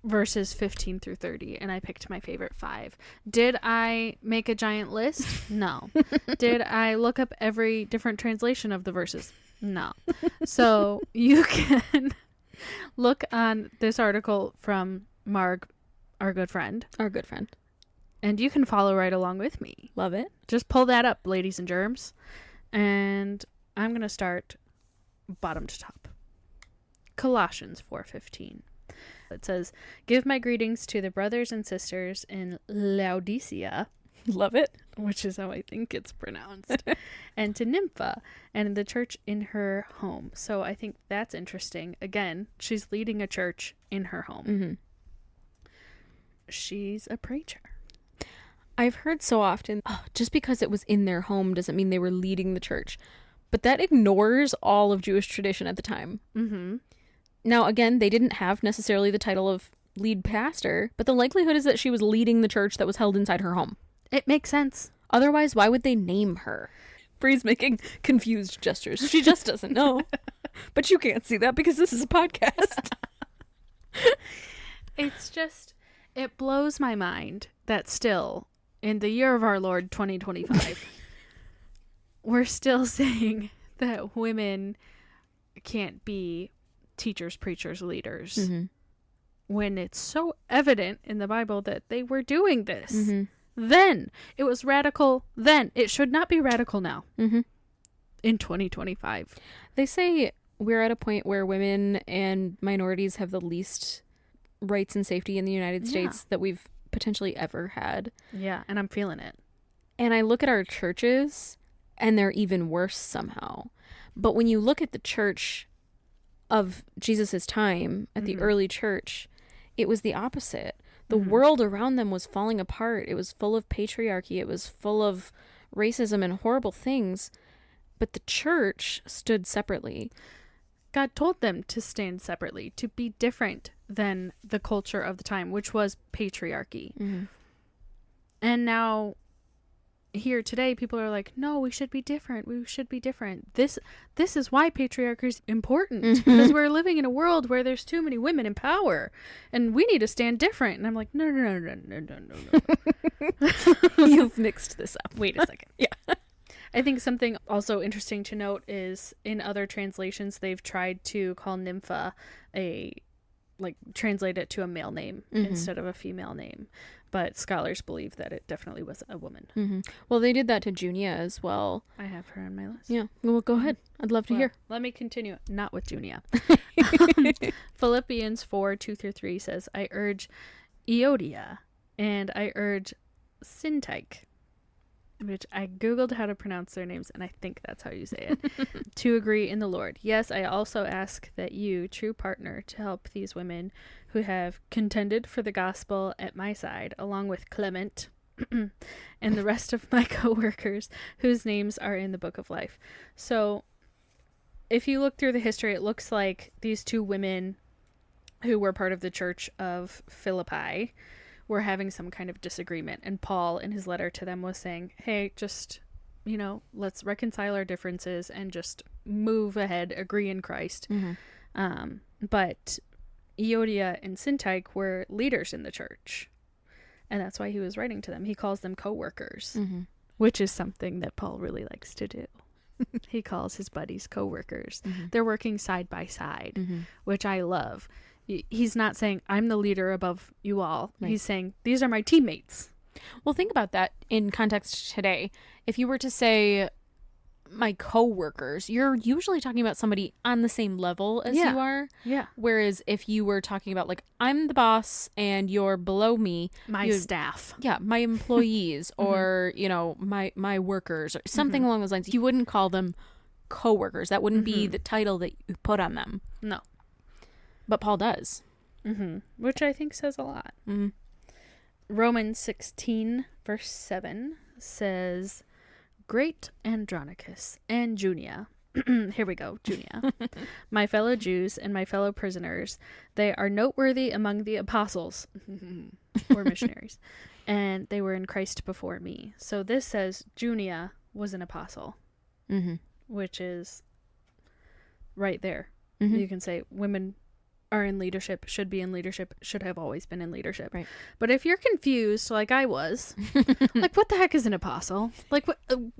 verses 15 through 30 and I picked my favorite 5. Did I make a giant list? No. Did I look up every different translation of the verses? No. So you can... look on this article from Marg, our good friend. Our good friend. And you can follow right along with me. Love it. Just pull that up, ladies and germs. And I'm going to start bottom to top. Colossians 4:15. It says, "Give my greetings to the brothers and sisters in Laodicea." Love it. Which is how I think it's pronounced. And to Nympha and the church in her home. So I think that's interesting. Again, she's leading a church in her home. Mm-hmm. she's a preacher. I've heard so often, oh, just because it was in their home doesn't mean they were leading the church. But that ignores all of Jewish tradition at the time. Mm-hmm. Now, again, they didn't have necessarily the title of lead pastor, but the likelihood is that she was leading the church that was held inside her home. It makes sense. Otherwise, why would they name her? Bree's making confused gestures. She just doesn't know. But you can't see that because this is a podcast. It's just, it blows my mind that still, in the year of our Lord 2025, we're still saying that women can't be teachers, preachers, leaders. Mm-hmm. When it's so evident in the Bible that they were doing this. Mm-hmm. Then it was radical. Then it should not be radical now. Mm-hmm. In 2025. They say we're at a point where women and minorities have the least rights and safety in the United States that we've potentially ever had. Yeah, and I'm feeling it. And I look at our churches and they're even worse somehow. But when you look at the church of Jesus's time, at the early church, it was the opposite. The world around them was falling apart. It was full of patriarchy. It was full of racism and horrible things. But the church stood separately. God told them to stand separately, to be different than the culture of the time, which was patriarchy. Mm-hmm. And now, here today, people are like, no, we should be different. We should be different. This is why patriarchy is important. Because we're living in a world where there's too many women in power. And we need to stand different. And I'm like, no. You've mixed this up. Wait a second. Yeah. I think something also interesting to note is in other translations, they've tried to call Nympha translate it to a male name instead of a female name. But scholars believe that it definitely was a woman. Mm-hmm. Well, they did that to Junia as well. I have her on my list. Yeah. Well, go ahead. I'd love to hear. Let me continue. Not with Junia. Philippians 4:2-3 says, I urge Euodia and I urge Syntyche, which I Googled how to pronounce their names, and I think that's how you say it, to agree in the Lord. Yes, I also ask that you, true partner, to help these women who have contended for the gospel at my side, along with Clement and the rest of my co-workers whose names are in the book of life. So if you look through the history, it looks like these two women who were part of the church of Philippi were having some kind of disagreement. And Paul, in his letter to them, was saying, hey, just, let's reconcile our differences and just move ahead, agree in Christ. Mm-hmm. But Euodia and Syntyche were leaders in the church. And that's why he was writing to them. He calls them co-workers, which is something that Paul really likes to do. He calls his buddies co-workers. Mm-hmm. They're working side by side, which I love. He's not saying, I'm the leader above you all. Right. He's saying, these are my teammates. Well, think about that in context today. If you were to say, my co-workers, you're usually talking about somebody on the same level as you are. Yeah. Whereas if you were talking about, I'm the boss and you're below me. My staff. Yeah, my employees or, my workers or something along those lines. You wouldn't call them co-workers. That wouldn't be the title that you put on them. No. But Paul does. Which I think says a lot. Romans 16, verse 7 says, Great Andronicus and Junia. Here we go, Junia. My fellow Jews and my fellow prisoners, they are noteworthy among the apostles or missionaries, and they were in Christ before me. So this says Junia was an apostle, which is right there. You can say women are in leadership, should be in leadership, should have always been in leadership. Right. But if you're confused, like I was, what the heck is an apostle? What,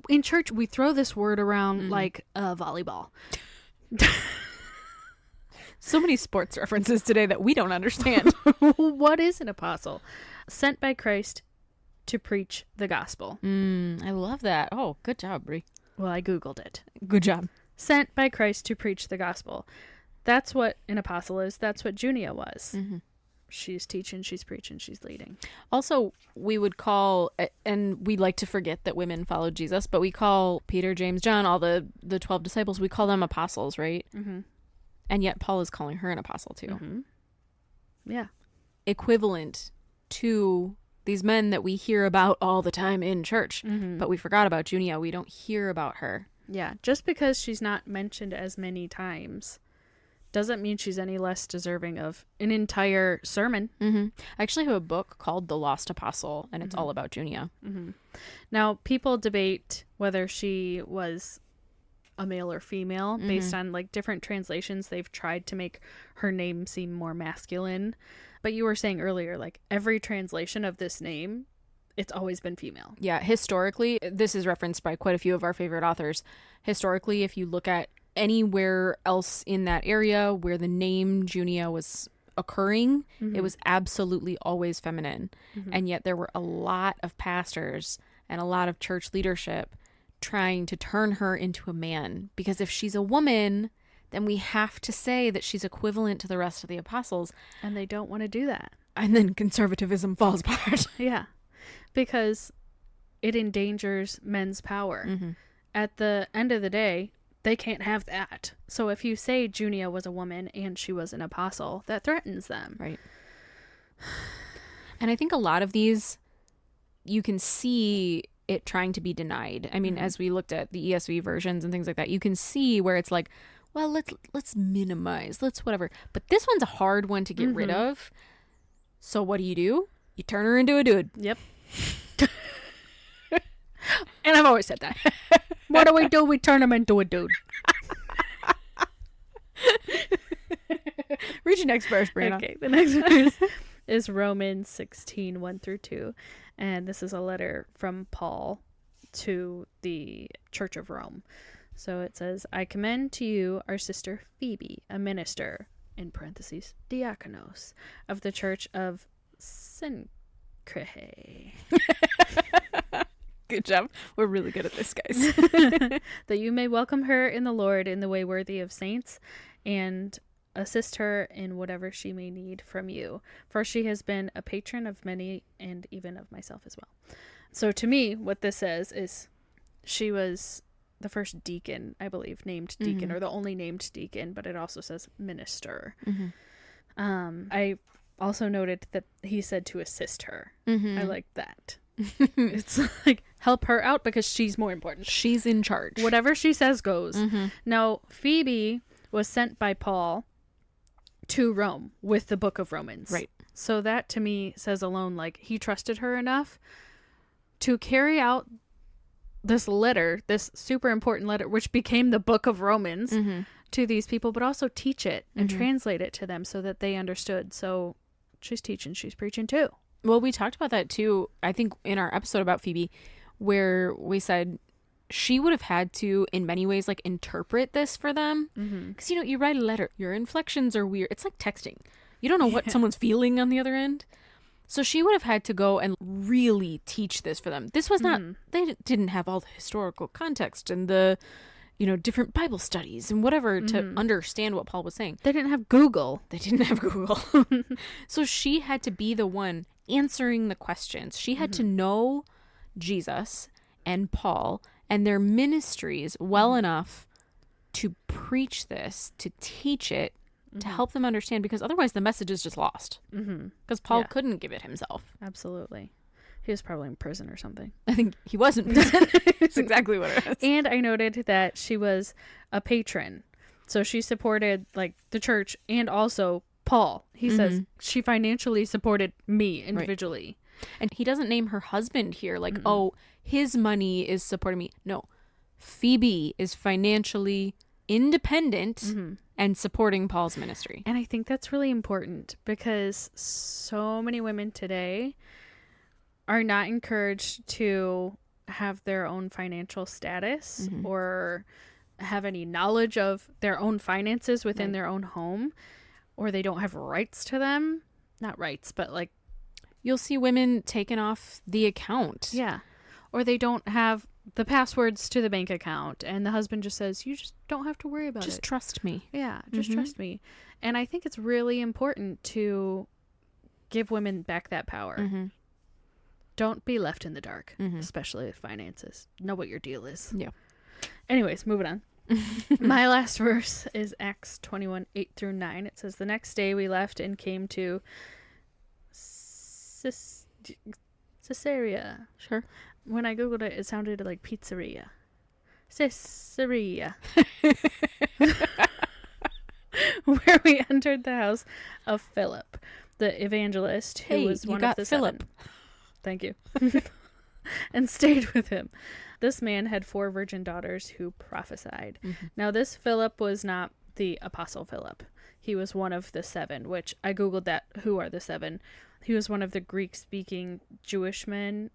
in church, we throw this word around like volleyball. So many sports references today that we don't understand. What is an apostle? Sent by Christ to preach the gospel. I love that. Oh, good job, Brie. Well, I Googled it. Good job. Sent by Christ to preach the gospel. That's what an apostle is. That's what Junia was. She's teaching, she's preaching, she's leading. Also, we would call, and we like to forget that women followed Jesus, but we call Peter, James, John, all the 12 disciples, we call them apostles, right? And yet Paul is calling her an apostle too. Yeah. Equivalent to these men that we hear about all the time in church. But we forgot about Junia. We don't hear about her. Yeah, just because she's not mentioned as many times doesn't mean she's any less deserving of an entire sermon. I actually have a book called The Lost Apostle, and it's all about Junia. Now, people debate whether she was a male or female based on like different translations. They've tried to make her name seem more masculine. But you were saying earlier, like every translation of this name, it's always been female. Yeah, historically, this is referenced by quite a few of our favorite authors. Historically, if you look at anywhere else in that area where the name Junia was occurring, it was absolutely always feminine. And yet there were a lot of pastors and a lot of church leadership trying to turn her into a man. Because if she's a woman, then we have to say that she's equivalent to the rest of the apostles. And they don't want to do that. And then conservatism falls apart. Yeah. Because it endangers men's power. At the end of the day, they can't have that. So if you say Junia was a woman and she was an apostle, that threatens them. Right. And I think a lot of these, you can see it trying to be denied. I mean, as we looked at the ESV versions and things like that, you can see where it's like, well, let's minimize, let's whatever. But this one's a hard one to get rid of. So what do? You turn her into a dude. Yep. And I've always said that. What do? We turn him into a dude. Read your next verse, Brianna. Okay, the next verse is Romans 16, 1 through 2. And this is a letter from Paul to the Church of Rome. So it says, I commend to you our sister Phoebe, a minister, in parentheses, diakonos, of the church of Syncriche. Good job. We're really good at this, guys. That you may welcome her in the Lord in the way worthy of saints, and assist her in whatever she may need from you. For she has been a patron of many, and even of myself as well. So to me, what this says is she was the first deacon, I believe, named deacon, or the only named deacon, but it also says minister. I also noted that he said to assist her. I like that. It's like, help her out because she's more important. She's in charge. Whatever she says goes. Now, Phoebe was sent by Paul to Rome with the book of Romans. Right. So that to me says alone, like, he trusted her enough to carry out this letter, this super important letter, which became the book of Romans to these people, but also teach it and translate it to them so that they understood. So she's teaching, she's preaching too. Well, we talked about that too, I think, in our episode about Phoebe, where we said she would have had to, in many ways, like, interpret this for them. Because, you write a letter, your inflections are weird. It's like texting. You don't know what someone's feeling on the other end. So she would have had to go and really teach this for them. This was not, they didn't have all the historical context and the, different Bible studies and whatever to understand what Paul was saying. They didn't have Google. So she had to be the one answering the questions. She had to know Jesus and Paul and their ministries well enough to preach this, to teach it, to help them understand, because otherwise the message is just lost. Because Paul couldn't give it himself. Absolutely. He was probably in prison or something. I think he was in prison. That's exactly what it was. And I noted that she was a patron. So she supported, like, the church and also Paul. He says she financially supported me individually. Right. And he doesn't name her husband here, like, oh, his money is supporting me. No. Phoebe is financially independent and supporting Paul's ministry. And I think that's really important because so many women today are not encouraged to have their own financial status or have any knowledge of their own finances within their own home, or they don't have rights to them. Not rights, but like, you'll see women taken off the account. Yeah. Or they don't have the passwords to the bank account, and the husband just says, you just don't have to worry about it. Just trust me. Yeah, just trust me. And I think it's really important to give women back that power. Don't be left in the dark, especially with finances. Know what your deal is. Yeah. Anyways, moving on. My last verse is Acts 21, 8 through 9. It says, the next day we left and came to Caesarea. Sure. When I googled it, it sounded like pizzeria. Caesarea. Where we entered the house of Philip, the evangelist, who was one of the Philip. 7. Thank you. And stayed with him. This man had 4 virgin daughters who prophesied. Mm-hmm. Now, this Philip was not the Apostle Philip. He was one of the 7, which I googled that. Who are the 7? He was one of the Greek-speaking Jewish men,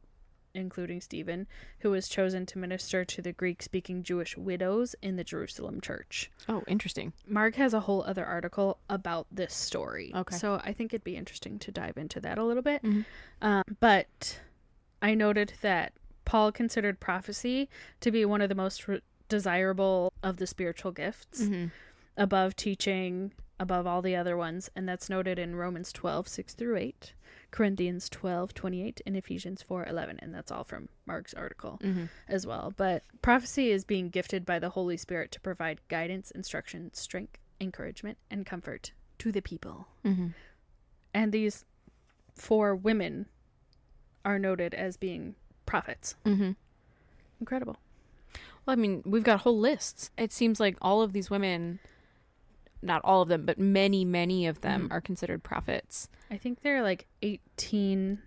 including Stephen, who was chosen to minister to the Greek-speaking Jewish widows in the Jerusalem church. Oh, interesting. Mark has a whole other article about this story. Okay. So I think it'd be interesting to dive into that a little bit. Mm-hmm. But I noted that Paul considered prophecy to be one of the most desirable of the spiritual gifts, Mm-hmm. above teaching, above all the other ones. And that's noted in Romans 12:6-8. Corinthians 12:28, and Ephesians 4:11, and that's all from Mark's article as well. But prophecy is being gifted by the Holy Spirit to provide guidance, instruction, strength, encouragement, and comfort to the people. Mm-hmm. And these 4 women are noted as being prophets. Mm-hmm. Incredible. Well, I mean, we've got whole lists. It seems like all of these women, not all of them, but many, many of them are considered prophets. I think there are like 18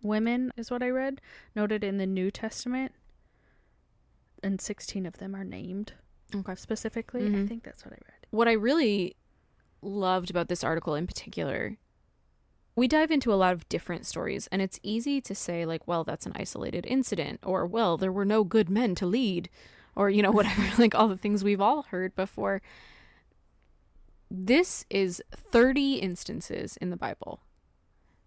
women, is what I read, noted in the New Testament. And 16 of them are named specifically. Mm-hmm. I think that's what I read. What I really loved about this article in particular, we dive into a lot of different stories, and it's easy to say, like, well, that's an isolated incident, or, well, there were no good men to lead, or, you know, whatever, like all the things we've all heard before. This is 30 instances in the Bible.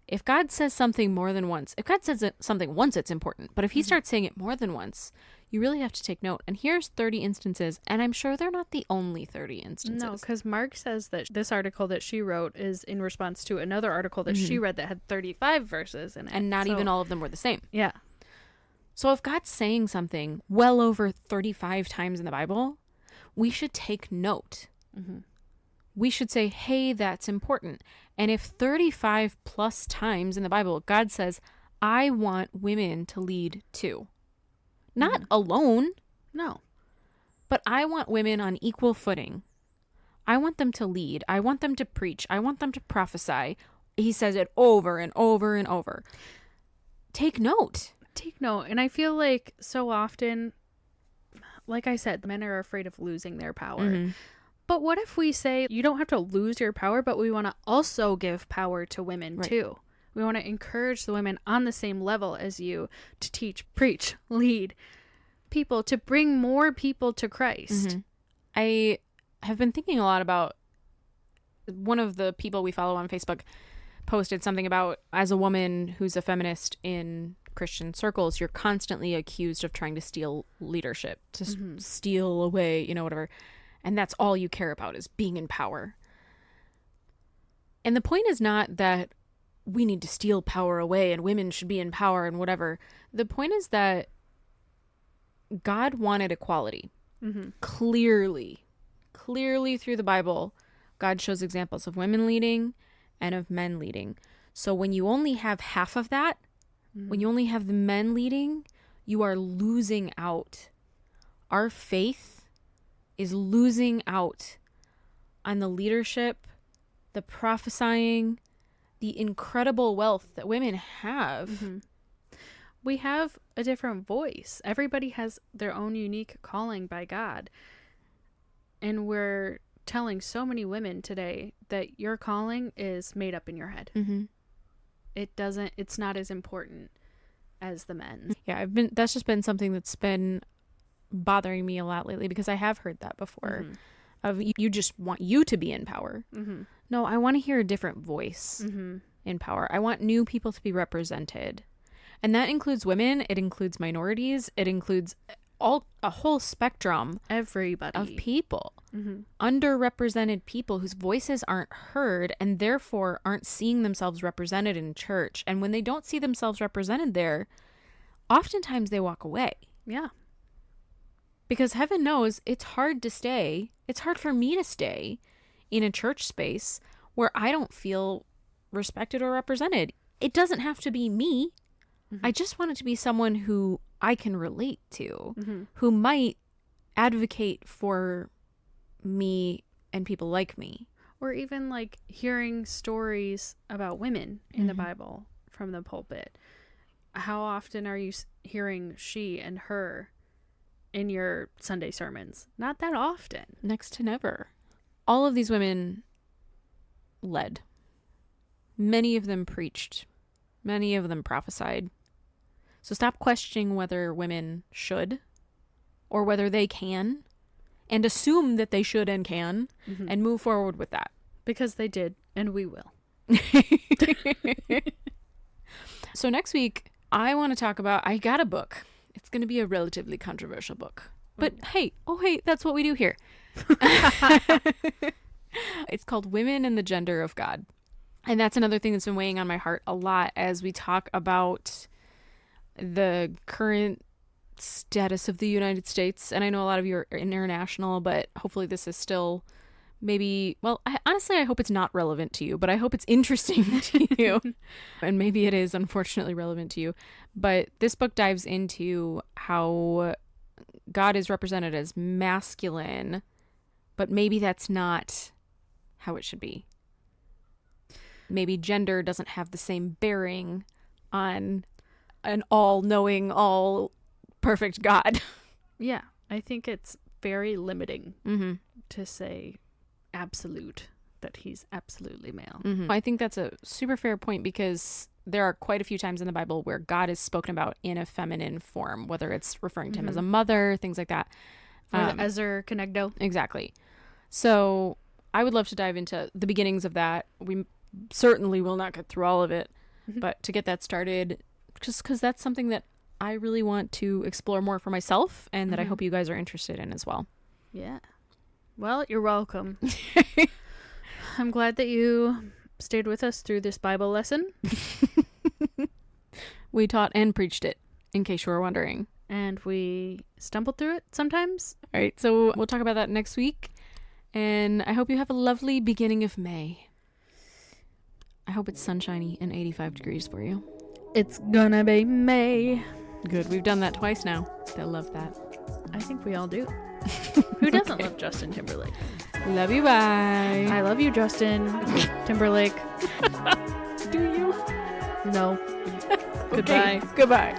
If God says something more than once, if God says something once, it's important. But if he starts saying it more than once, you really have to take note. And here's 30 instances, and I'm sure they're not the only 30 instances. No, because Mark says that this article that she wrote is in response to another article that she read that had 35 verses in it. And not even all of them were the same. Yeah. So if God's saying something well over 35 times in the Bible, we should take note. Mm-hmm. We should say, hey, that's important. And if 35 plus times in the Bible, God says, I want women to lead too. Not alone. No. But I want women on equal footing. I want them to lead. I want them to preach. I want them to prophesy. He says it over and over and over. Take note. Take note. And I feel like so often, like I said, the men are afraid of losing their power. Mm-hmm. But what if we say you don't have to lose your power, but we want to also give power to women too? We want to encourage the women on the same level as you to teach, preach, lead people, to bring more people to Christ. Mm-hmm. I have been thinking a lot about, one of the people we follow on Facebook posted something about, as a woman who's a feminist in Christian circles, you're constantly accused of trying to steal leadership, to steal away, you know, whatever. And that's all you care about, is being in power. And the point is not that we need to steal power away and women should be in power and whatever. The point is that God wanted equality. Mm-hmm. Clearly through the Bible, God shows examples of women leading and of men leading. So when you only have half of that, when you only have the men leading, you are losing out. Our faith is losing out on the leadership, the prophesying, the incredible wealth that women have. Mm-hmm. We have a different voice. Everybody has their own unique calling by God. And we're telling so many women today that your calling is made up in your head. Mm-hmm. It's not as important as the men's. Yeah, that's just been something that's been bothering me a lot lately, because I have heard that before. Of you just want you to be in power. Mm-hmm. No, I want to hear a different voice in power. I want new people to be represented. And that includes women, it includes minorities, it includes a whole spectrum everybody of people. Underrepresented people whose voices aren't heard and therefore aren't seeing themselves represented in church. And when they don't see themselves represented there, oftentimes they walk away. Yeah. Because heaven knows it's hard for me to stay in a church space where I don't feel respected or represented. it doesn't have to be me. I just want it to be someone who I can relate to, who might advocate for me and people like me. Or even like hearing stories about women in the Bible from the pulpit. How often are you hearing she and her in your Sunday sermons? Not that often. Next to never. All of these women led. Many of them preached. Many of them prophesied. So stop questioning whether women should or whether they can, and assume that they should and can, and move forward with that. Because they did, and we will. So next week, I want to talk about, I got a book. It's going to be a relatively controversial book. But hey, that's what we do here. It's called Women and the Gender of God. And that's another thing that's been weighing on my heart a lot as we talk about the current status of the United States. And I know a lot of you are international, but hopefully this is still maybe, well, honestly, I hope it's not relevant to you, but I hope it's interesting to you. And maybe it is unfortunately relevant to you. But this book dives into how God is represented as masculine, but maybe that's not how it should be. Maybe gender doesn't have the same bearing on an all-knowing, all-perfect God. Yeah, I think it's very limiting to say absolute, that he's absolutely male. I think that's a super fair point because there are quite a few times in the Bible where God is spoken about in a feminine form, whether it's referring to him as a mother, things like that. Or the Ezer Kenegdo. Exactly. So I would love to dive into the beginnings of that. We certainly will not get through all of it, but to get that started, just because that's something that I really want to explore more for myself and that I hope you guys are interested in as well. Yeah. Well, you're welcome. I'm glad that you stayed with us through this Bible lesson. We taught and preached it, in case you were wondering. And we stumbled through it sometimes. All right, so we'll talk about that next week. And I hope you have a lovely beginning of May. I hope it's sunshiny and 85 degrees for you. It's gonna be May. Good. We've done that twice now. They'll love that. I think we all do. Who doesn't love Justin Timberlake? Love you. Bye. I love you, Justin Timberlake. Do you? No. Okay. Goodbye.